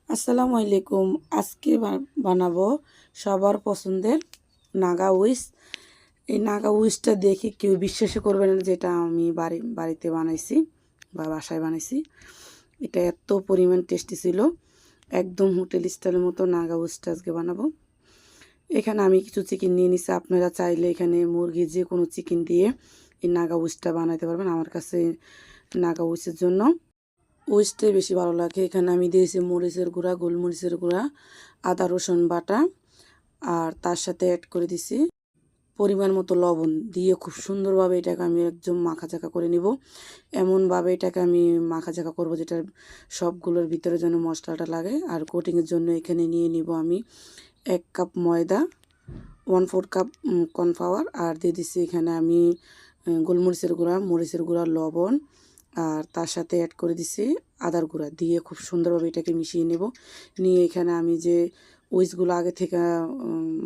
আসসালামু আলাইকুম। আজকে বানাবো সবার পছন্দের নাগা উইস। এই নাগা উইসটা দেখে কেউ বিশ্বাসই করবে না যেটা আমি বাড়িতে বানাইছি বা বাসায় বানাইছি। এটা এত পরিমাণ টেস্টি ছিল, একদম হোটেল স্টাইলের মতো নাগা উইসটা আজকে বানাবো। এখানে আমি কিছু চিকেন নিয়ে নিছি। আপনারা চাইলে এখানে মুরগি যে কোনো চিকেন দিয়ে এই নাগা উইসটা বানাইতে পারবেন। আমার কাছে নাগা উইসের জন্য ওইটাই বেশি ভালো লাগে। এখানে আমি দিয়েছি মরিচের গুঁড়া, গোলমরিচের গুঁড়া, আদা রসুন বাটা, আর তার সাথে অ্যাড করে দিছি পরিমাণ মতো লবণ দিয়ে খুব সুন্দরভাবে এটাকে আমি একদম মাখাচাকা করে নিব। এমনভাবে এটাকে আমি মাখাচাকা করব যেটা সবগুলোর ভিতরে যেন মশলাটা লাগে। আর কোটিংয়ের জন্য এখানে নিয়ে নিব আমি 1 কাপ ময়দা, 1/4 কাপ কর্নফ্লাওয়ার, আর দিয়ে দিচ্ছি এখানে আমি গোলমরিচের গুঁড়া, মরিচের গুঁড়া, লবণ, আর তার সাথে অ্যাড করে দিছি আদার গুঁড়া দিয়ে খুব সুন্দরভাবে এটাকে মিশিয়ে নেব। নিয়ে এখানে আমি যে উইচগুলো আগে থেকে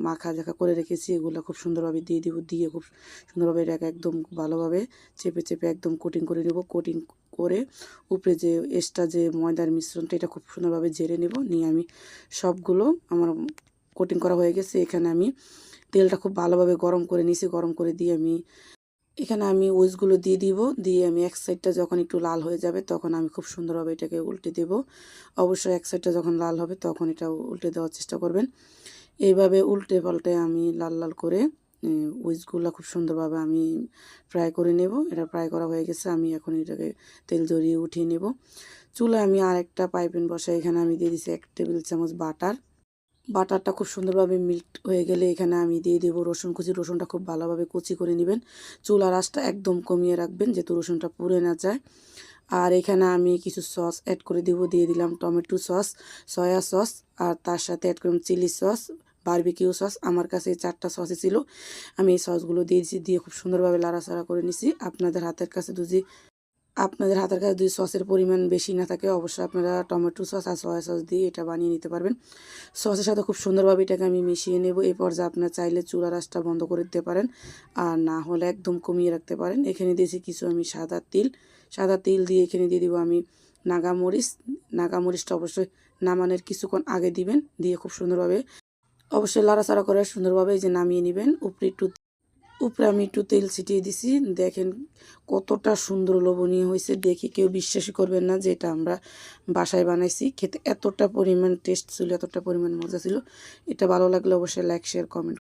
মাখা ঝাঁকা করে রেখেছি এগুলো খুব সুন্দরভাবে দিয়ে দিব। দিয়ে খুব সুন্দরভাবে এটাকে একদম ভালোভাবে চেপে চেপে একদম কোটিং করে নেব। কোটিং করে উপরে যে এক্সট্রা যে ময়দার মিশ্রণটা এটা খুব সুন্দরভাবে ঝেড়ে নেব। নিয়ে আমি সবগুলো আমার কোটিং করা হয়ে গেছে। এখানে আমি তেলটা খুব ভালোভাবে গরম করে নিয়েছি। গরম করে দিয়ে এখানে আমি উইচগুলো দিয়ে দিব। দিয়ে আমি এক সাইডটা যখন একটু লাল হয়ে যাবে তখন আমি খুব সুন্দরভাবে এটাকে উল্টে দেব। অবশ্যই এক সাইডটা যখন লাল হবে তখন এটা উল্টে দেওয়ার চেষ্টা করবেন। এইভাবে উল্টে পাল্টে আমি লাল লাল করে উইচগুলো খুব সুন্দরভাবে আমি ফ্রাই করে নেব। এটা ফ্রাই করা হয়ে গেছে। আমি এখন এটাকে তেল জড়িয়ে উঠিয়ে নেব। চুলায় আমি আরেকটা পাইপেন বসাই। এখানে আমি দিয়ে দিচ্ছি 1 টেবিল চামচ বাটার। বাটারটা খুব সুন্দরভাবে মিল্ট হয়ে গেলে এখানে আমি দিয়ে দেবো রসুন কুচি। রসুনটা খুব ভালোভাবে কুচি করে নেবেন। চুলার আঁচটা একদম কমিয়ে রাখবেন যাতে রসুনটা পুড়ে না যায়। আর এখানে আমি কিছু সস অ্যাড করে দেবো। দিয়ে দিলাম টমেটো সস, সয়া সস, আর তার সাথে অ্যাড করলাম চিলি সস, বারবিকিউ সস। আমার কাছে এই 4টা সসই ছিল। আমি এই সসগুলো দিয়েছি। দিয়ে খুব সুন্দরভাবে লাড়াচাড়া করে নিছি। আপনাদের হাতের কাছে যদি সসের পরিমাণ বেশি না থাকে অবশ্যই আপনারা টমেটো সস আর সয়া সস দিয়ে এটা বানিয়ে নিতে পারবেন। সসের সাথে খুব সুন্দরভাবে এটাকে আমি মিশিয়ে নেব। এই পর্যায়ে আপনারা চাইলে চুলার আঁচটা বন্ধ করে দিতে পারেন, আর না হলে একদম কমিয়ে রাখতে পারেন। এখানে দিয়েছি কিছু আমি সাদা তিল দিয়ে এখানে দিয়ে দিব আমি নাগামরিচ। নাগামরিচটা অবশ্যই নামানোর কিছুক্ষণ আগে দিবেন। দিয়ে খুব সুন্দরভাবে অবশ্যই লাড়াচাড়া করে সুন্দরভাবে যে নামিয়ে নেবেন। উপরে আমি একটু তেল ছিটিয়ে দিছি। দেখেন কতটা সুন্দর লোভনীয় হয়েছে। দেখে কেউ বিশ্বাসই করবেন না যে এটা আমরা বাসায় বানাইছি। খেতে এতটা পরিমাণ টেস্ট ছিল, এতটা পরিমাণ মজা ছিল। এটা ভালো লাগলে অবশ্যই লাইক, শেয়ার, কমেন্ট